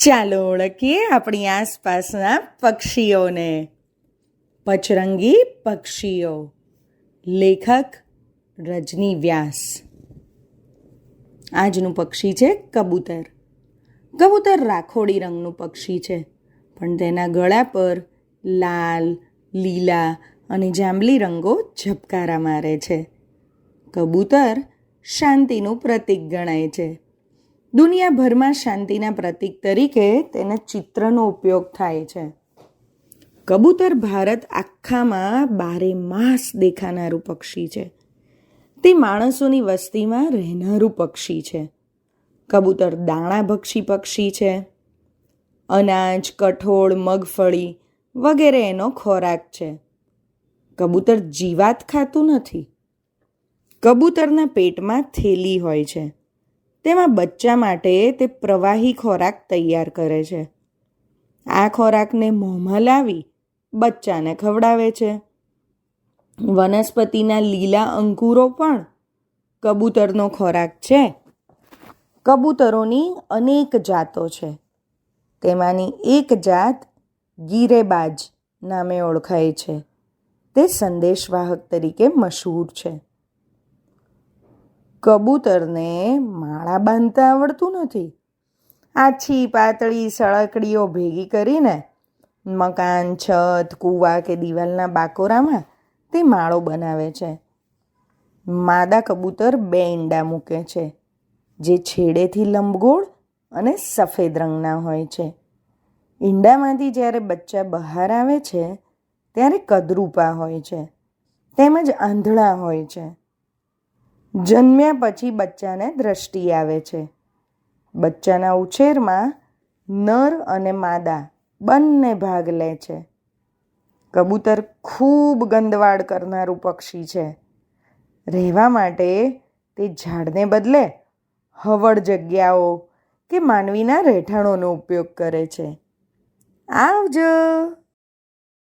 ચાલો ઓળખીએ આપણી આસપાસના પક્ષીઓને. પચરંગી પક્ષીઓ. લેખક રજની વ્યાસ. આજનું પક્ષી છે કબૂતર. કબૂતર રાખોડી રંગનું પક્ષી છે, પણ તેના ગળા પર લાલ, લીલા અને જાંબલી રંગો ઝબકારા મારે છે. કબૂતર શાંતિનું પ્રતીક ગણાય છે. દુનિયાભરમાં શાંતિના પ્રતીક તરીકે તેના ચિત્રનો ઉપયોગ થાય છે. કબૂતર ભારત આખામાં 12 માસ દેખાનારું પક્ષી છે. તે માણસોની વસ્તીમાં રહેનારું પક્ષી છે. કબૂતર દાણાભક્ષી પક્ષી છે. અનાજ, કઠોળ, મગફળી વગેરે એનો ખોરાક છે. કબૂતર જીવાત ખાતું નથી. કબૂતરના પેટમાં થેલી હોય છે. તેમાં બચ્ચા માટે તે પ્રવાહી ખોરાક તૈયાર કરે છે. આ ખોરાકને મોંમાં લાવી બચ્ચાને ખવડાવે છે. વનસ્પતિના લીલા અંકુરો પણ કબૂતરનો ખોરાક છે. કબૂતરોની અનેક જાતો છે. તેમાંની એક જાત ગીરેબાજ નામે ઓળખાય છે. તે સંદેશવાહક તરીકે મશહૂર છે. કબૂતરને માળા બાંધતા આવડતું નથી. આછી પાતળી સળકડીઓ ભેગી કરીને મકાન, છત, કૂવા કે દિવાલના બાકોરામાં તે માળો બનાવે છે. માદા કબૂતર 2 ઈંડા મૂકે છે, જે છેડેથી લંબગોળ અને સફેદ રંગના હોય છે. ઈંડામાંથી જ્યારે બચ્ચા બહાર આવે છે ત્યારે કદરૂપા હોય છે, તેમજ આંધળા હોય છે. જન્મ્યા પછી બચ્ચાને દ્રષ્ટિ આવે છે. બચ્ચાના ઉછેરમાં નર અને માદા બંને ભાગ લે છે. કબૂતર ખૂબ ગંદવાડ કરનારું પક્ષી છે. રહેવા માટે તે ઝાડને બદલે હવળ જગ્યાઓ કે માનવીના રહેઠાણોનો ઉપયોગ કરે છે. આવજો.